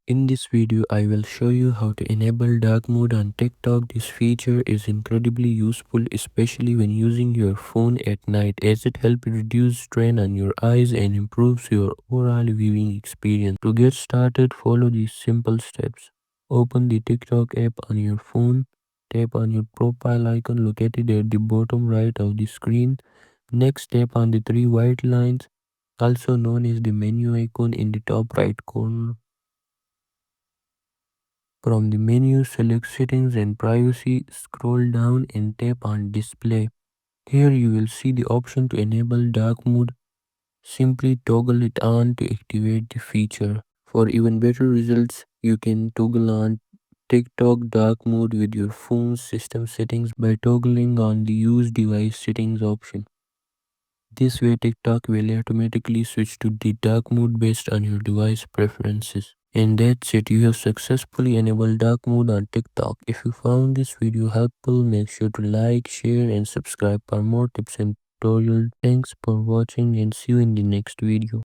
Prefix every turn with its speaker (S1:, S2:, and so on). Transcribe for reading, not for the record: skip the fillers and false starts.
S1: In this video, I will show you how to enable dark mode on TikTok. This feature is incredibly useful, especially when using your phone at night, as it helps reduce strain on your eyes and improves your overall viewing experience. To get started, follow these simple steps. Open the TikTok app on your phone. Tap on your profile icon located at the bottom right of the screen. Next, tap on the three white lines, also known as the menu icon in the top right corner. From the menu, select Settings and Privacy, scroll down and tap on Display. Here you will see the option to enable dark mode. Simply toggle it on to activate the feature. For even better results, you can toggle on TikTok dark mode with your phone's system settings by toggling on the Use Device Settings option. This way, TikTok will automatically switch to the dark mode based on your device preferences. And that's it, you have successfully enabled dark mode on TikTok. If you found this video helpful, make sure to like, share and subscribe for more tips and tutorials. Thanks for watching and see you in the next video.